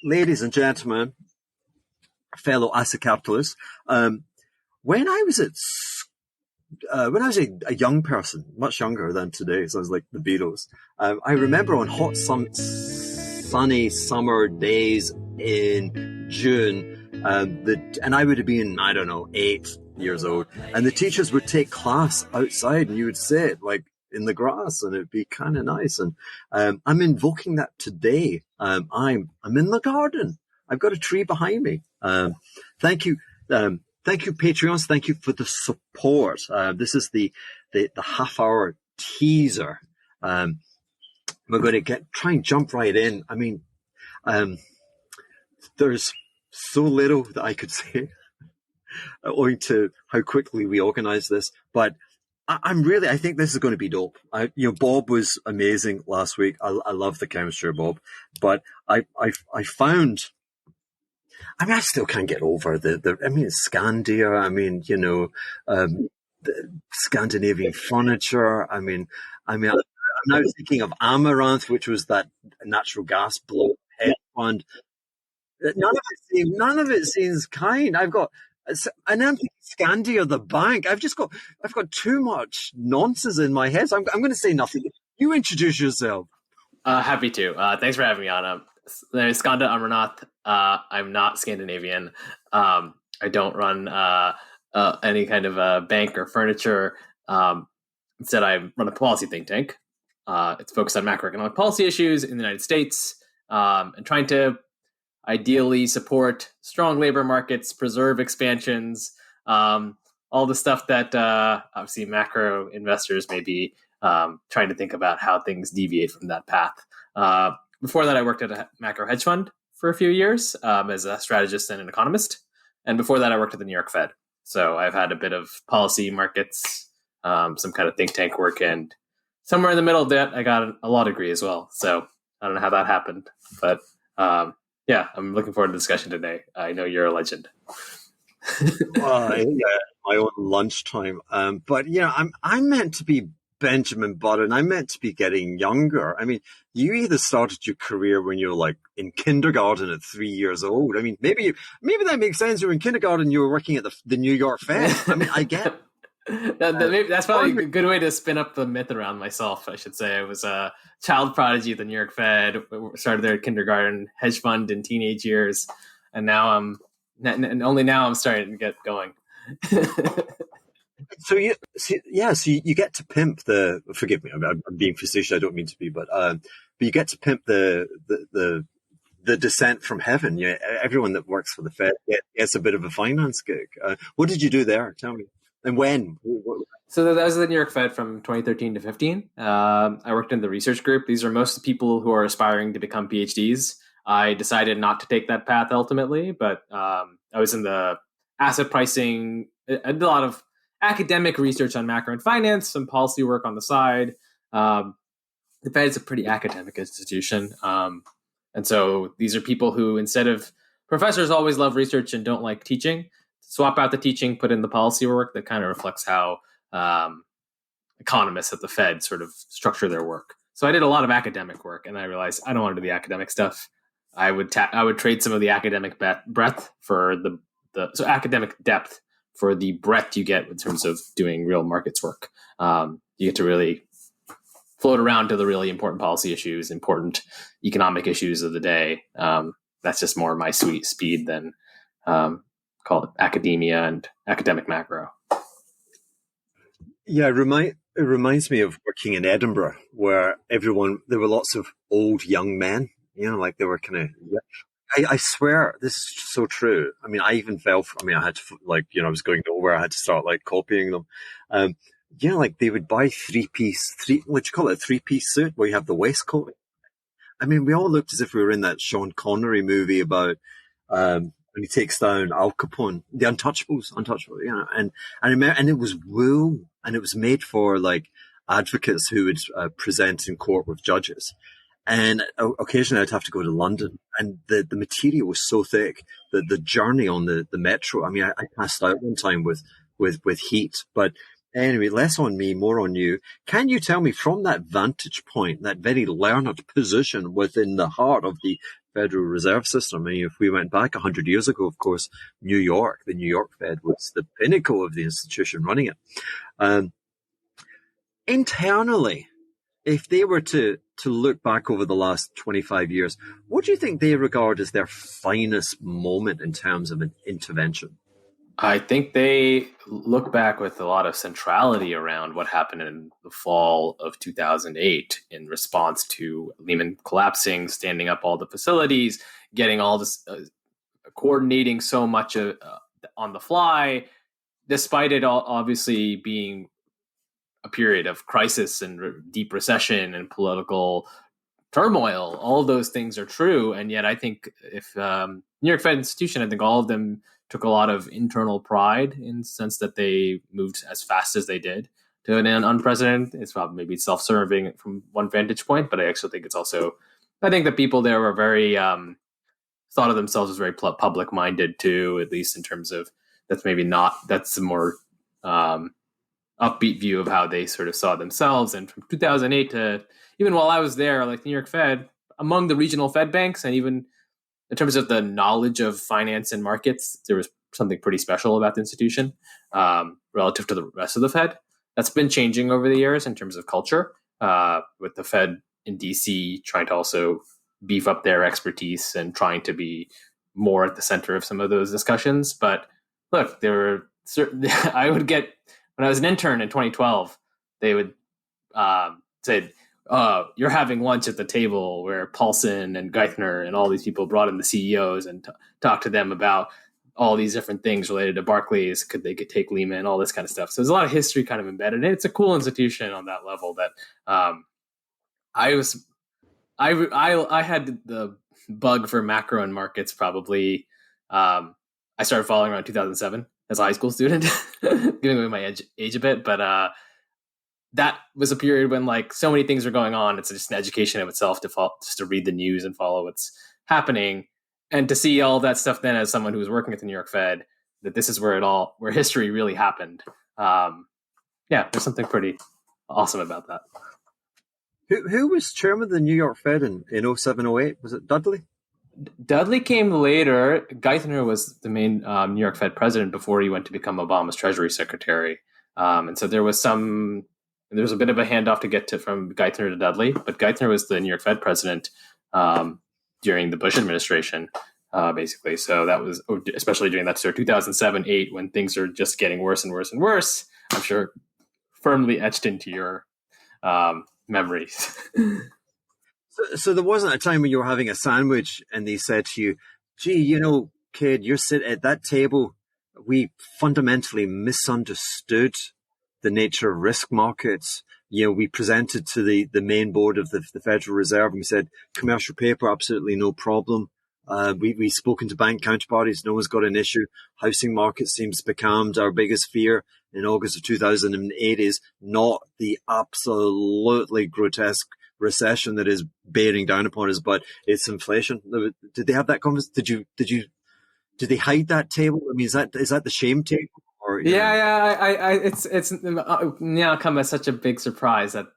Ladies and gentlemen, fellow asset capitalists. When I was a young person, much younger than today, so I was like the Beatles. I remember on hot, sunny summer days in June, and I would have been, I don't know, 8 years old, and the teachers would take class outside, and you would sit like in the grass, and it'd be kind of nice. And I'm invoking that today. I'm in the garden. I've got a tree behind me. Thank you. Thank you, Patreons. Thank you for the support. This is the half-hour teaser. We're going to try and jump right in. I mean, there's so little that I could say owing to how quickly we organize this, but I think this is going to be dope. Bob was amazing last week. I love the chemistry of Bob, but I found, I still can't get over Scandia. The Scandinavian furniture. I'm now thinking of Amaranth, which was that natural gas blow hedge fund. None of it seems kind. And I'm thinking Scandia, the bank. I've got too much nonsense in my head. So I'm going to say nothing. You introduce yourself. Happy to. Thanks for having me on. There's Skanda Amarnath. I'm not Scandinavian. I don't run any kind of bank or furniture. Instead, I run a policy think tank. It's focused on macroeconomic policy issues in the United States and trying to ideally support strong labor markets, preserve expansions, all the stuff that obviously macro investors may be trying to think about how things deviate from that path. Before that, I worked at a macro hedge fund for a few years as a strategist and an economist. And before that, I worked at the New York Fed. So I've had a bit of policy markets, some kind of think tank work, and somewhere in the middle of that, I got a law degree as well. So I don't know how that happened, but yeah, I'm looking forward to the discussion today. I know you're a legend. Yeah, my own lunchtime. But I'm meant to be Benjamin Button. I'm meant to be getting younger. I mean, you either started your career when you were like in kindergarten at 3 years old. I mean, maybe that makes sense. You were in kindergarten. You were working at the New York Fed. I mean, I get. Maybe that's probably a good way to spin up the myth around myself, I should say. I was a child prodigy at the New York Fed, started there at kindergarten, hedge fund in teenage years, and only now I'm starting to get going. So you get to pimp forgive me, I'm being facetious, I don't mean to be, but you get to pimp the descent from heaven. Everyone that works for the Fed gets a bit of a finance gig. What did you do there? Tell me. And when? So that was the New York Fed from 2013 to 15. I worked in the research group. These are most of the people who are aspiring to become PhDs. I decided not to take that path ultimately, but I was in the asset pricing. I did a lot of academic research on macro and finance, some policy work on the side. The Fed is a pretty academic institution. And so these are people who, instead of professors always love research and don't like teaching, swap out the teaching, put in the policy work that kind of reflects how economists at the Fed sort of structure their work. So I did a lot of academic work, and I realized I don't want to do the academic stuff. I would trade some of the academic breadth for so academic depth for the breadth you get in terms of doing real markets work. You get to really float around to the really important policy issues, important economic issues of the day. That's just more my sweet speed than call it academia and academic macro. Yeah, it reminds me of working in Edinburgh, where there were lots of old young men, like they were kind of, I swear this is so true. I mean, I even I had to, I was going nowhere. I had to start copying them. Like they would buy what you call it, a three-piece suit where you have the waistcoat. I mean, we all looked as if we were in that Sean Connery movie about, when he takes down Al Capone, the Untouchables, and it was wool, and it was made for advocates who would present in court with judges. And occasionally I'd have to go to London, and the material was so thick that the journey on the metro, I mean, I passed out one time with heat. But anyway, less on me, more on you. Can you tell me, from that vantage point, that very learned position within the heart of the Federal Reserve System. I mean, if we went back 100 years ago, of course, the New York Fed was the pinnacle of the institution running it. Internally, if they were to look back over the last 25 years, what do you think they regard as their finest moment in terms of an intervention? I think they look back with a lot of centrality around what happened in the fall of 2008 in response to Lehman collapsing, standing up all the facilities, getting all this, coordinating so much on the fly, despite it all obviously being a period of crisis and deep recession and political turmoil. All of those things are true, and yet I think if New York Fed institution, I think all of them took a lot of internal pride in the sense that they moved as fast as they did to an unprecedented. It's probably maybe self-serving from one vantage point, but I actually think it's also, I think the people there were very thought of themselves as very public-minded too, at least in terms of that's a more upbeat view of how they sort of saw themselves. And from 2008 to even while I was there, like New York Fed, among the regional Fed banks, and even in terms of the knowledge of finance and markets, there was something pretty special about the institution relative to the rest of the Fed. That's been changing over the years in terms of culture, with the Fed in DC trying to also beef up their expertise and trying to be more at the center of some of those discussions. But look, there were certain, I would get, when I was an intern in 2012, they would say, you're having lunch at the table where Paulson and Geithner and all these people brought in the CEOs and talked to them about all these different things related to Barclays. They could take Lehman, all this kind of stuff. So there's a lot of history kind of embedded in it. It's a cool institution on that level that I had the bug for macro and markets probably. I started following around 2007 as a high school student, giving away my age a bit, but that was a period when like so many things were going on. It's just an education of itself just to read the news and follow what's happening, and to see all that stuff then as someone who was working at the New York Fed, that this is where history really happened. There's something pretty awesome about that. Who was chairman of the New York Fed in 07, 08? Was it Dudley? Dudley came later. Geithner was the main New York Fed president before he went to become Obama's Treasury Secretary. And so there was a bit of a handoff to get from Geithner to Dudley, but Geithner was the New York Fed president during the Bush administration, basically. So that was, especially during that sort of 2007-8, when things are just getting worse and worse and worse, I'm sure firmly etched into your memories. So there wasn't a time when you were having a sandwich and they said to you, gee, kid, you're sitting at that table. We fundamentally misunderstood the nature of risk markets. We presented to the main board of the Federal Reserve and we said, commercial paper, absolutely no problem. We've spoken to bank counterparties. No one's got an issue. Housing market seems becalmed. Our biggest fear in August of 2008 is not the absolutely grotesque recession that is bearing down upon us, but it's inflation. Did they have that conversation? Did they hide that table? I mean, is that the shame table? Or, it's now come as such a big surprise that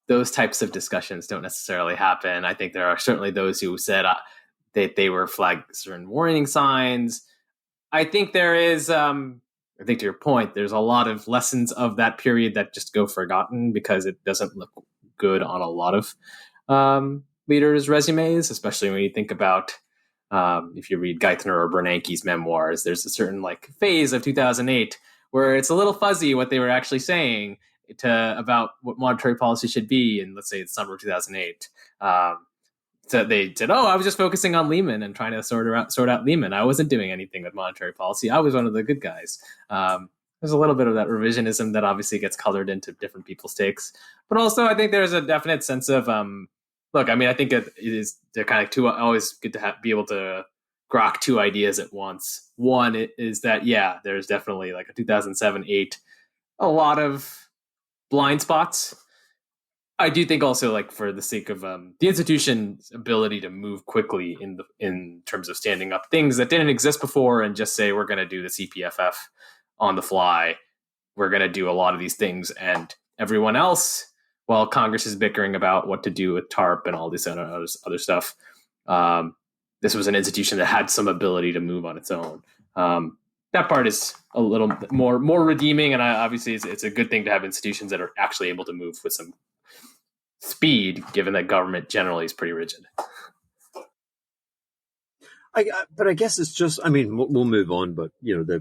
those types of discussions don't necessarily happen. I think there are certainly those who said that they were flagged certain warning signs. I think there is, I think to your point, there's a lot of lessons of that period that just go forgotten because it doesn't look good on a lot of leaders' resumes, especially when you think about if you read Geithner or Bernanke's memoirs. There's a certain phase of 2008 where it's a little fuzzy what they were actually saying about what monetary policy should be in, let's say, the summer of 2008. So they said, I was just focusing on Lehman and trying to sort out Lehman. I wasn't doing anything with monetary policy. I was one of the good guys. There's a little bit of that revisionism that obviously gets colored into different people's takes. But also, I think there's a definite sense of, I think they're kind of always good to be able to grok two ideas at once. One is that, there's definitely a 2007-8, a lot of blind spots. I do think also, for the sake of the institution's ability to move quickly in terms of standing up things that didn't exist before and just say, we're going to do the CPFF on the fly. We're going to do a lot of these things. And everyone else, while Congress is bickering about what to do with TARP and all this other stuff, this was an institution that had some ability to move on its own. That part is a little more redeeming, and obviously it's a good thing to have institutions that are actually able to move with some speed, given that government generally is pretty rigid. But I guess it's just, I mean, we'll move on, but, you know,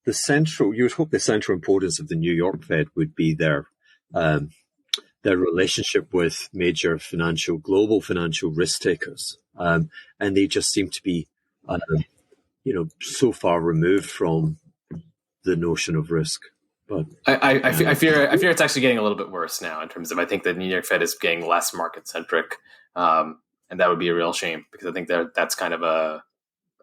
the central, you would hope the central importance of the New York Fed would be their relationship with major global financial risk takers. And they just seem to be, you know, so far removed from the notion of risk. But I fear it's actually getting a little bit worse now in terms of, I think the New York Fed is getting less market centric, and that would be a real shame, because I think that's kind of a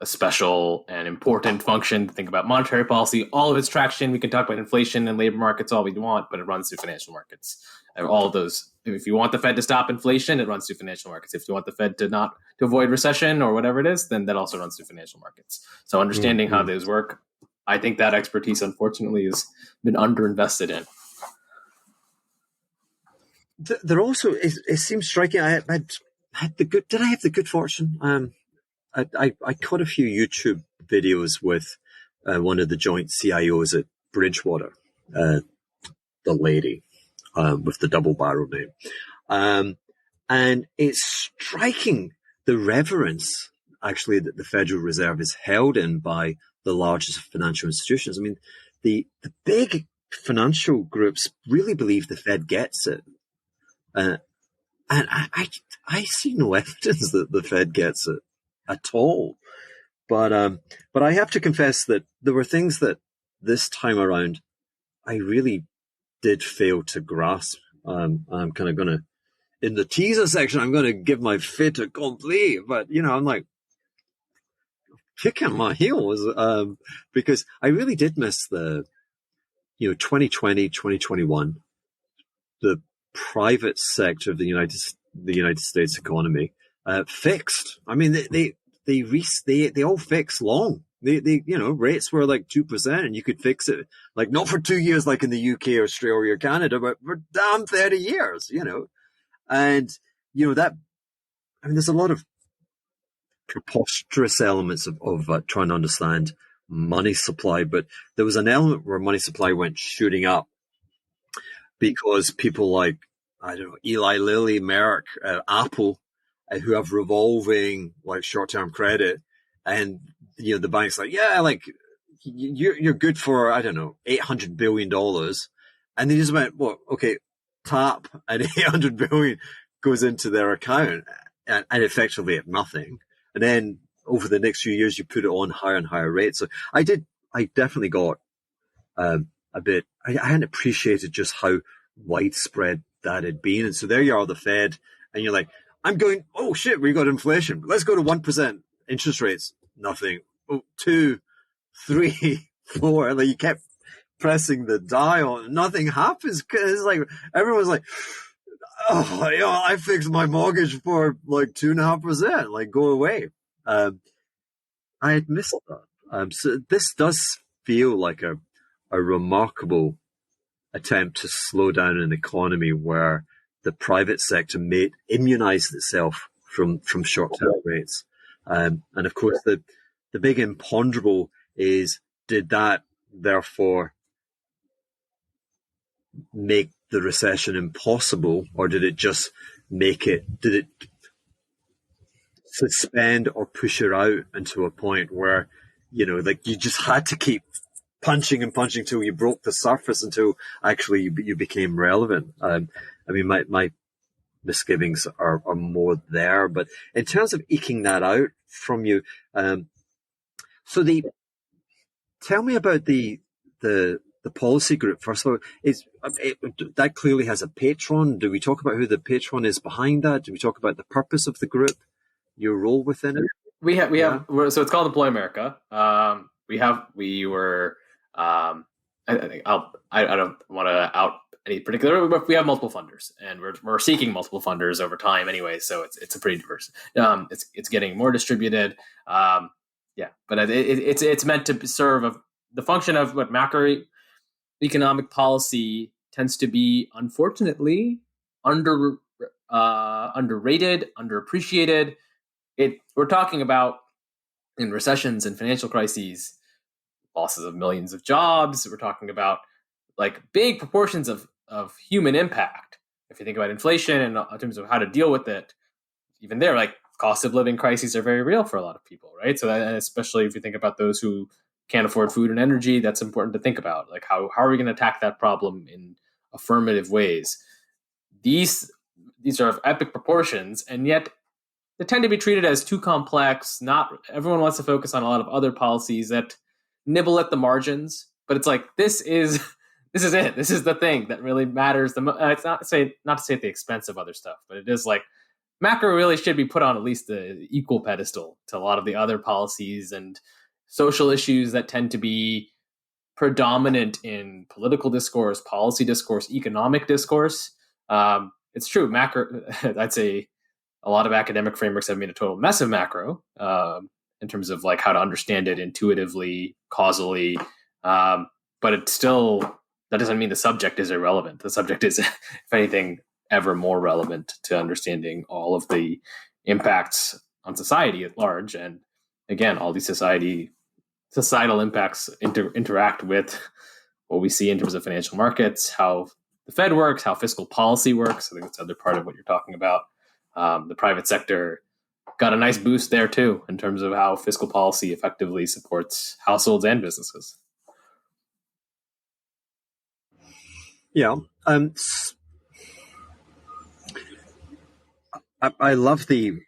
special and important function to think about monetary policy. All of its traction, we can talk about inflation and labor markets all we want, but it runs through financial markets. And all of those, if you want the Fed to stop inflation, it runs through financial markets. If you want the Fed to avoid recession or whatever it is, then that also runs through financial markets. So understanding how those work, I think that expertise, unfortunately, has been underinvested in. There also, it seems striking. I had the good. Did I have the good fortune? I caught a few YouTube videos with one of the joint CIOs at Bridgewater, the lady with the double barrel name, and it's striking the reverence actually that the Federal Reserve is held in by the largest financial institutions. I mean, the big financial groups really believe the Fed gets it. And I see no evidence that the Fed gets it at all. But I have to confess that there were things that this time around I really did fail to grasp. I'm kind of going to, in the teaser section, I'm going to give my fait accompli. But, you know, I'm like kicking my heels because I really did miss the, you know, 2020, 2021, the private sector of the United States economy fixed. I mean, they all fixed long. They you know, rates were like 2%, and you could fix it like not for 2 years like in the UK or Australia or Canada, but for damn 30 years, you know. And you know that, I mean, there's a lot of preposterous elements of trying to understand money supply, but there was an element where money supply went shooting up because people like, I don't know, Eli Lilly, Merck, Apple, who have revolving like short-term credit, and you know the bank's like, yeah, like you're good for, I don't know, $800 billion, and they just went, well, okay, tap, and $800 billion goes into their account, and effectively at nothing, and then over the next few years you put it on higher and higher rates. So I definitely got a bit. I hadn't appreciated just how widespread that had been, and so there you are, the Fed, and you're like, I'm going, oh shit, we got inflation. Let's go to 1% interest rates. Nothing. Oh, 2, 3, 4. Like you kept pressing the dial. Nothing happens. It's like everyone's like, oh, you know, I fixed my mortgage for like 2.5%. Like go away. I had missed that. So this does feel like a remarkable attempt to slow down an economy where the private sector immunized itself from short-term rates. And of course, the big imponderable is, did that therefore make the recession impossible, or did it just did it suspend or push it out into a point where, you know, like you just had to keep punching and punching till you broke the surface, until actually you became relevant. I mean, my misgivings are more there, but in terms of eking that out from you, so tell me about the policy group. First of all, that clearly has a patron. Do we talk about who the patron is behind that? Do we talk about the purpose of the group, your role within it? We have so it's called Deploy America. I don't want to out any particular, but we have multiple funders, and we're seeking multiple funders over time anyway. So it's a pretty diverse. It's getting more distributed. But it's meant to serve the function of what macroeconomic policy tends to be, unfortunately, underrated, underappreciated. It we're talking about in recessions and financial crises, losses of millions of jobs. We're talking about like big proportions of human impact. If you think about inflation and in terms of how to deal with it, even there, like cost of living crises are very real for a lot of people, right? So that, especially if you think about those who can't afford food and energy, that's important to think about. Like how are we going to attack that problem in affirmative ways? These are of epic proportions, and yet they tend to be treated as too complex. Not everyone wants to focus on a lot of other policies that nibble at the margins, but it's like this is it. This is the thing that really matters. It's not to say at the expense of other stuff, but it is like macro really should be put on at least the equal pedestal to a lot of the other policies and social issues that tend to be predominant in political discourse, policy discourse, economic discourse. It's true, macro. I'd say a lot of academic frameworks have made a total mess of macro in terms of like how to understand it intuitively, causally. But it's still, that doesn't mean the subject is irrelevant. The subject is, if anything, ever more relevant to understanding all of the impacts on society at large. And again, all these societal impacts interact with what we see in terms of financial markets, how the Fed works, how fiscal policy works. I think that's the other part of what you're talking about. The private sector got a nice boost there too, in terms of how fiscal policy effectively supports households and businesses. Yeah. I love the,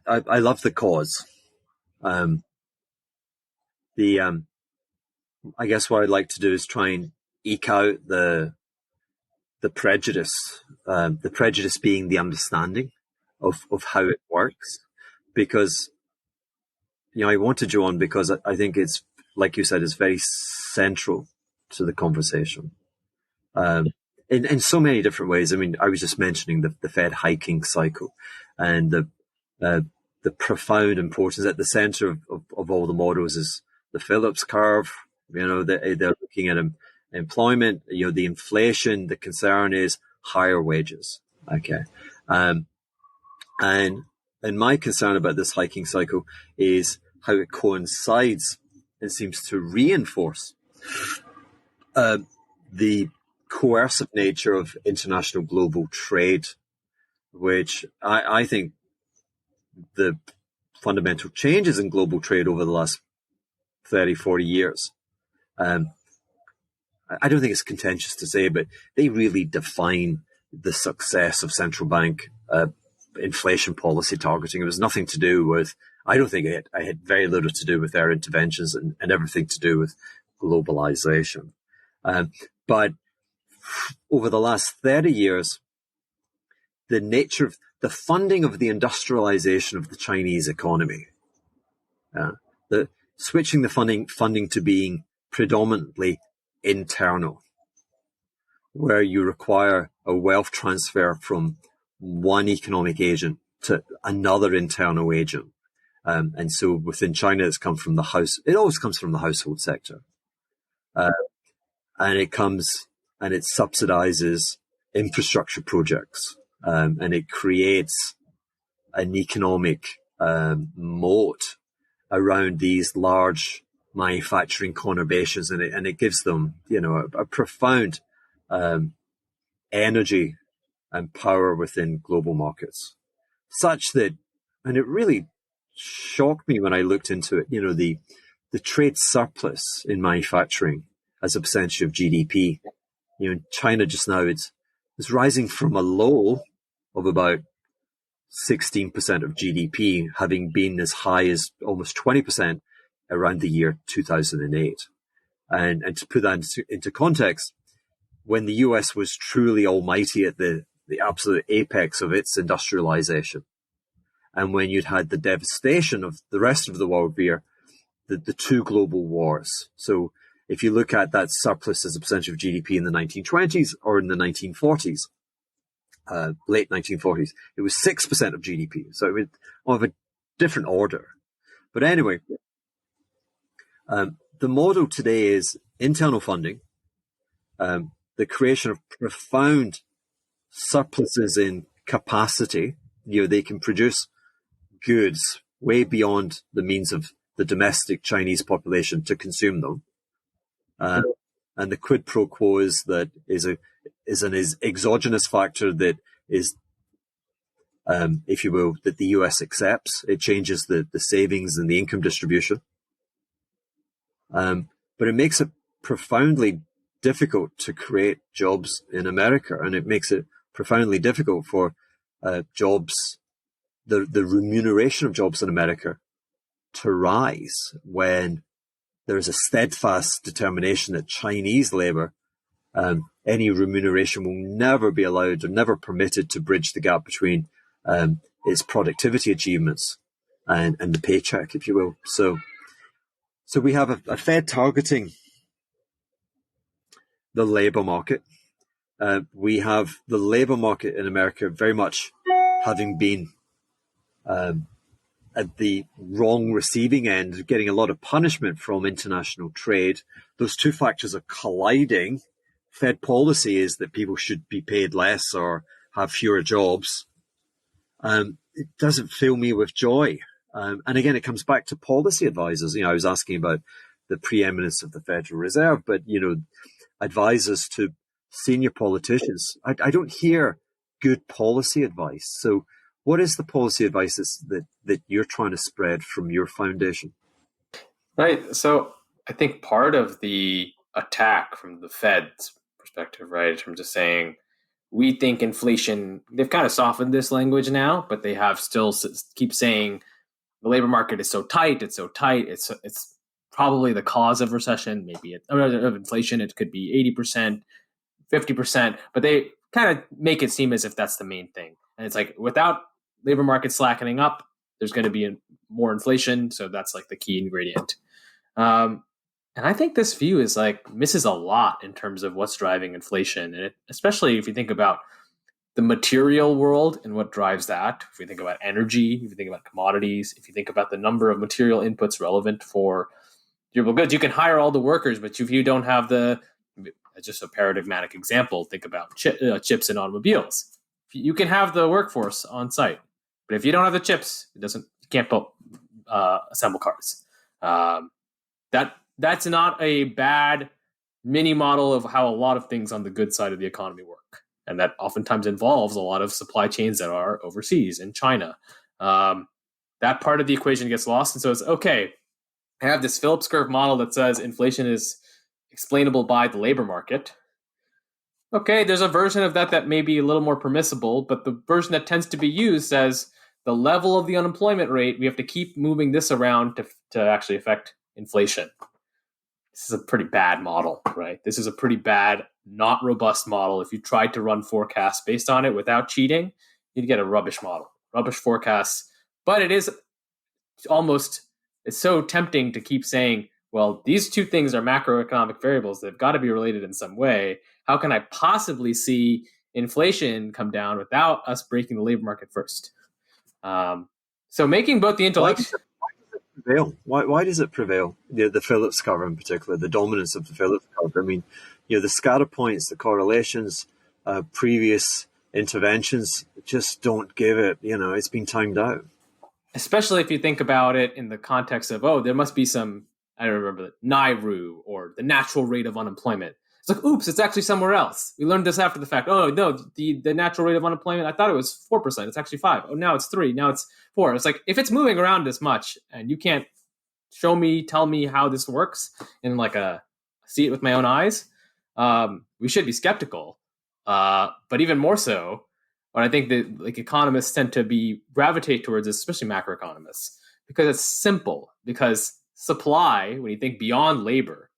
I love the cause. I guess what I'd like to do is try and eke out the prejudice being the understanding of how it works, because, I wanted you on because I think it's, like you said, it's very central to the conversation. In so many different ways. I mean, I was just mentioning the Fed hiking cycle and the profound importance at the center of all the models is the Phillips curve. They're looking at employment, the inflation. The concern is higher wages. Okay. And my concern about this hiking cycle is how it coincides and seems to reinforce the coercive nature of international global trade, which I think the fundamental changes in global trade over the last 30, 40 years, I don't think it's contentious to say, but they really define the success of central bank inflation policy targeting. It was nothing to do with, I don't think it had very little to do with their interventions and everything to do with globalization. But over the last 30 years, the nature of the funding of the industrialization of the Chinese economy, the switching the funding to being predominantly internal, where you require a wealth transfer from one economic agent to another internal agent. And so within China, it always comes from the household sector. And it subsidizes infrastructure projects, and it creates an economic moat around these large manufacturing conurbations, and it gives them, a profound energy and power within global markets, such that, and it really shocked me when I looked into it, the trade surplus in manufacturing as a percentage of GDP. In China just now, it's rising from a low of about 16% of GDP, having been as high as almost 20% around the year 2008. And to put that into context, when the US was truly almighty at the absolute apex of its industrialization, and when you'd had the devastation of the rest of the world via the two global wars. So if you look at that surplus as a percentage of GDP in the 1920s or in the 1940s, late 1940s, it was 6% of GDP. So it was of a different order. But anyway, the model today is internal funding, the creation of profound surpluses in capacity. They can produce goods way beyond the means of the domestic Chinese population to consume them. And the quid pro quo is that is an exogenous factor that is, if you will, that the US accepts. It changes the savings and the income distribution. But it makes it profoundly difficult to create jobs in America, and it makes it profoundly difficult for jobs, the remuneration of jobs in America to rise when there is a steadfast determination that Chinese labor, any remuneration will never be allowed or never permitted to bridge the gap between its productivity achievements and the paycheck, if you will. So we have a Fed targeting the labor market. We have the labor market in America very much having been at the wrong receiving end, getting a lot of punishment from international trade. Those two factors are colliding. Fed policy is that people should be paid less or have fewer jobs. It doesn't fill me with joy. And again, it comes back to policy advisors. I was asking about the preeminence of the Federal Reserve, but, advisors to senior politicians, I don't hear good policy advice. So what is the policy advice that you're trying to spread from your foundation? Right. So I think part of the attack from the Fed's perspective, right, in terms of saying, we think inflation, they've kind of softened this language now, but they have still keep saying the labor market is so tight, it's probably the cause of recession, maybe of inflation. It could be 80%, 50%, but they kind of make it seem as if that's the main thing. And it's like, without labor market slackening up, there's going to be more inflation. So that's like the key ingredient. And I think this view is misses a lot in terms of what's driving inflation. And especially if you think about the material world and what drives that. If we think about energy, if you think about commodities, if you think about the number of material inputs relevant for durable goods, you can hire all the workers, but if you don't have just a paradigmatic example, think about chips in automobiles. You can have the workforce on site, but if you don't have the chips, you can't assemble cars. That's not a bad mini model of how a lot of things on the good side of the economy work. And that oftentimes involves a lot of supply chains that are overseas in China. That part of the equation gets lost. And so it's okay. I have this Phillips curve model that says inflation is explainable by the labor market. Okay, there's a version of that may be a little more permissible, but the version that tends to be used says the level of the unemployment rate, we have to keep moving this around to actually affect inflation. This is a pretty bad model, right? This is a pretty bad, not robust model. If you tried to run forecasts based on it without cheating, you'd get a rubbish model, rubbish forecasts. But it's so tempting to keep saying, well, these two things are macroeconomic variables. They've got to be related in some way. How can I possibly see inflation come down without us breaking the labor market first? So making both the intellectual... Why does it prevail? The Phillips curve in particular, the dominance of the Phillips curve. I mean, the scatter points, the correlations, previous interventions just don't give it. It's been timed out. Especially if you think about it in the context of, there must be some, I don't remember, NIRU or the natural rate of unemployment. It's like, oops, it's actually somewhere else. We learned this after the fact. Oh, no, the natural rate of unemployment, I thought it was 4%. It's actually 5%. Oh, now it's 3%. Now it's 4%. It's like, if it's moving around this much and you can't tell me how this works in see it with my own eyes, we should be skeptical. But even more so, what I think that economists tend to gravitate towards, especially macroeconomists, because it's simple. Because supply, when you think beyond labor,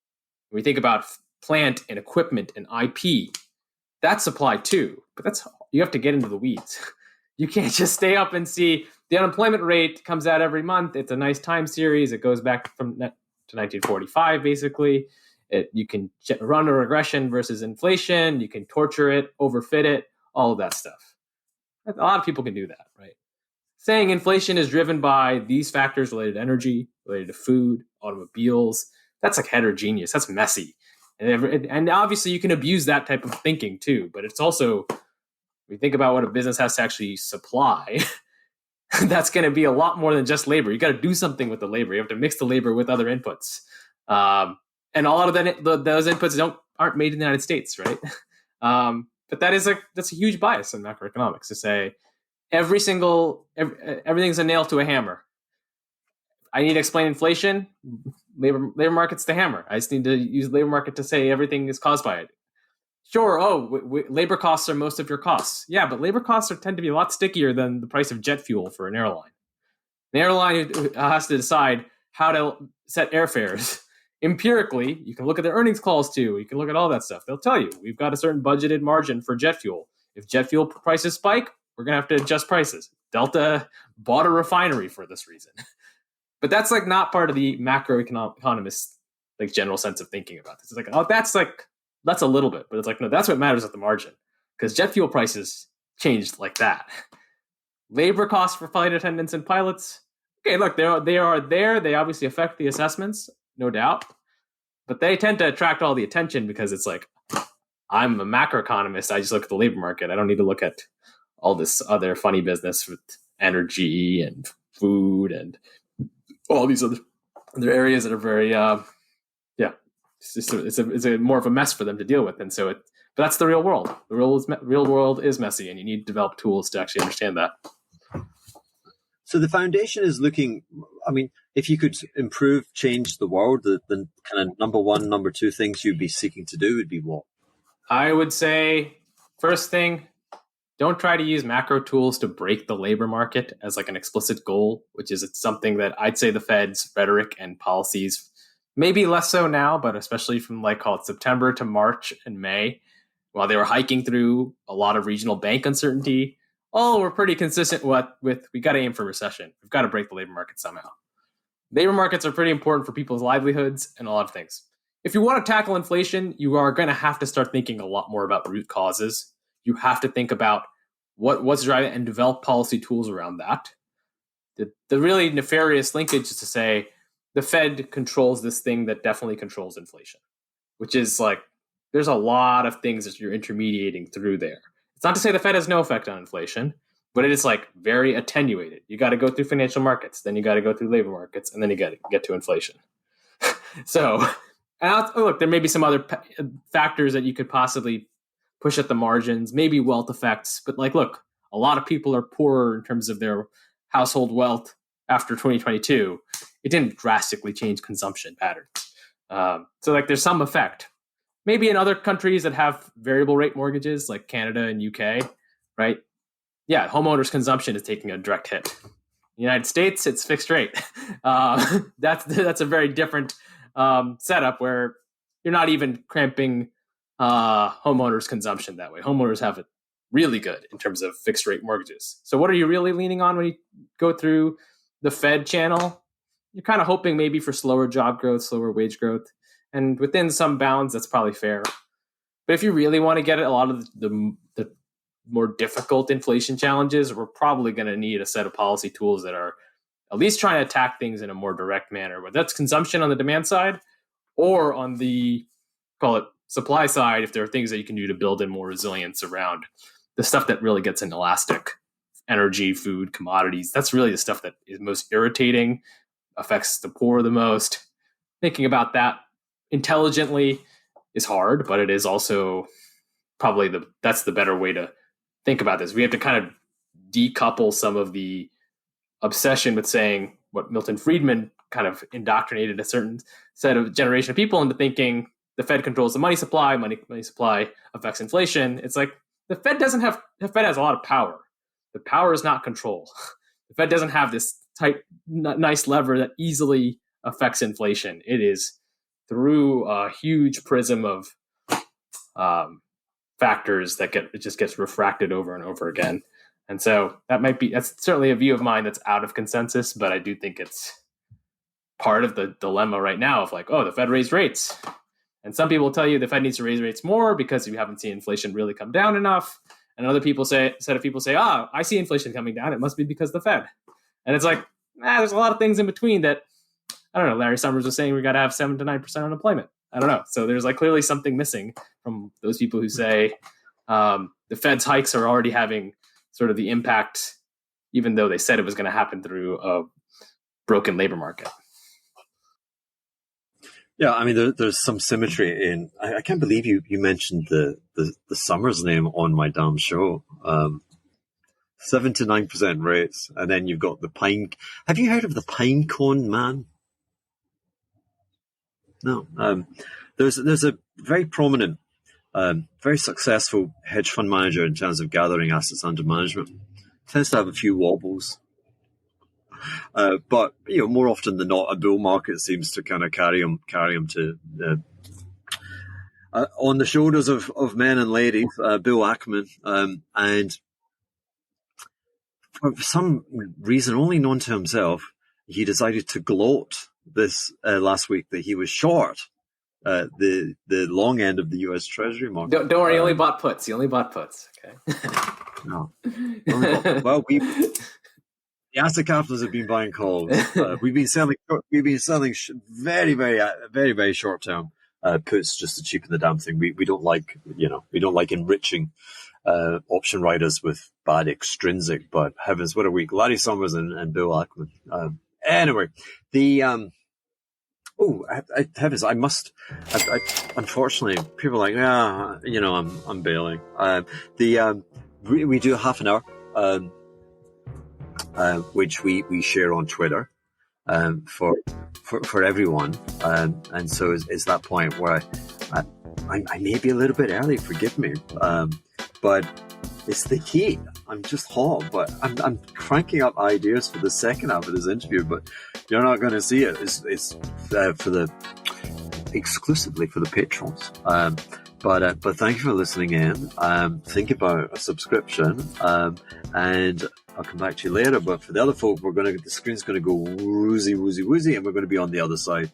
when you think about plant and equipment and IP, that's supply too. But you have to get into the weeds. You can't just stay up and see the unemployment rate comes out every month. It's a nice time series. It goes back to 1945, basically. You can run a regression versus inflation. You can torture it, overfit it, all of that stuff. A lot of people can do that, right? Saying inflation is driven by these factors related to energy, related to food, automobiles, that's heterogeneous. That's messy. And obviously you can abuse that type of thinking too, but it's also, we think about what a business has to actually supply. that's going to be a lot more than just labor. You got to do something with the labor. You have to mix the labor with other inputs, and a lot of those inputs aren't made in the United States, right? But that's a huge bias in macroeconomics to say everything's a nail to a hammer. I need to explain inflation. Labor market's the hammer. I just need to use labor market to say everything is caused by it. Sure. Labor costs are most of your costs. Yeah, but labor costs tend to be a lot stickier than the price of jet fuel for an airline. An airline has to decide how to set airfares. Empirically, you can look at their earnings calls too. You can look at all that stuff. They'll tell you we've got a certain budgeted margin for jet fuel. If jet fuel prices spike, we're going to have to adjust prices. Delta bought a refinery for this reason. But that's like not part of the macroeconomist like general sense of thinking about this. It's like, oh, that's a little bit, but it's like, no, that's what matters at the margin, because jet fuel prices changed like that. Labor costs for flight attendants and pilots. Okay, look, they are there. They obviously affect the assessments, no doubt, but they tend to attract all the attention because it's like, I'm a macroeconomist. I just look at the labor market. I don't need to look at all this other funny business with energy and food and all these other areas that are very, it's a more of a mess for them to deal with. And so but that's the real world. The real world is messy, and you need to develop tools to actually understand that. So the foundation is looking, I mean, if you could improve, change the world, the kind of number one, number two things you'd be seeking to do would be what? I would say, first thing, don't try to use macro tools to break the labor market as like an explicit goal, which is something that I'd say the Fed's rhetoric and policies, maybe less so now, but especially from call it September to March and May, while they were hiking through a lot of regional bank uncertainty, we're pretty consistent with we got to aim for recession. We've got to break the labor market somehow. Labor markets are pretty important for people's livelihoods and a lot of things. If you want to tackle inflation, you are going to have to start thinking a lot more about root causes. You have to think about what's driving and develop policy tools around that. The really nefarious linkage is to say the Fed controls this thing that definitely controls inflation, which is like there's a lot of things that you're intermediating through there. It's not to say the Fed has no effect on inflation, but it is very attenuated. You got to go through financial markets, then you got to go through labor markets, and then you got to get to inflation. So, look, there may be some other factors that you could possibly push at the margins, maybe wealth effects, but look, a lot of people are poorer in terms of their household wealth after 2022. It didn't drastically change consumption patterns. So there's some effect. Maybe in other countries that have variable rate mortgages like Canada and UK, right? Yeah, homeowners' consumption is taking a direct hit. In the United States, it's fixed rate. That's a very different setup where you're not even cramping homeowners' consumption that way. Homeowners have it really good in terms of fixed rate mortgages. So what are you really leaning on when you go through the Fed channel? You're kind of hoping maybe for slower job growth, slower wage growth. And within some bounds, that's probably fair. But if you really want to get at a lot of the more difficult inflation challenges, we're probably going to need a set of policy tools that are at least trying to attack things in a more direct manner, whether that's consumption on the demand side or on the, call it, supply side, if there are things that you can do to build in more resilience around the stuff that really gets inelastic, energy, food, commodities. That's really the stuff that is most irritating, affects the poor the most. Thinking about that intelligently is hard, but it is also probably that's the better way to think about this. We have to kind of decouple some of the obsession with saying what Milton Friedman kind of indoctrinated a certain set of generation of people into thinking the Fed controls the money supply, money supply affects inflation. It's like the Fed has a lot of power. The power is not control. The Fed doesn't have this tight, nice lever that easily affects inflation. It is through a huge prism of factors that it just gets refracted over and over again. And so that's certainly a view of mine that's out of consensus, but I do think it's part of the dilemma right now of the Fed raised rates. And some people tell you the Fed needs to raise rates more because you haven't seen inflation really come down enough. And other people say, I see inflation coming down. It must be because of the Fed. And it's there's a lot of things in between that, I don't know, Larry Summers was saying we got to have 7 to 9% unemployment. I don't know. So there's clearly something missing from those people who say the Fed's hikes are already having sort of the impact even though they said it was going to happen through a broken labor market. Yeah, I mean, there's some symmetry in. I can't believe you mentioned the Summers name on my damn show. 7 to 9% rates, and then you've got the pine. Have you heard of the pine cone man? No. There's a very prominent, very successful hedge fund manager in terms of gathering assets under management. Tends to have a few wobbles. But more often than not, a bull market seems to kind of carry him to on the shoulders of men and ladies. Bill Ackman, and for some reason only known to himself, he decided to gloat this last week that he was short the long end of the U.S. Treasury market. Don't worry, he only bought puts. He only bought puts. Okay. No. Well, the asset capitalists have been buying calls. We've been selling very, very, very, very short term puts just to cheapen the damn thing. We don't like enriching option riders with bad extrinsic. But heavens, what a week! Larry Summers and Bill Ackman. Anyway, the heavens, I must. Unfortunately, people are like, I'm bailing. We do half an hour. Which we share on Twitter for everyone, and so it's that point where I may be a little bit early, forgive me, but it's the heat. I'm just hot, but I'm cranking up ideas for the second half of this interview, but you're not going to see it. It's exclusively for the patrons. But thank you for listening in. Think about a subscription, and I'll come back to you later. But for the other folk, the screen's going to go woozy, and we're going to be on the other side.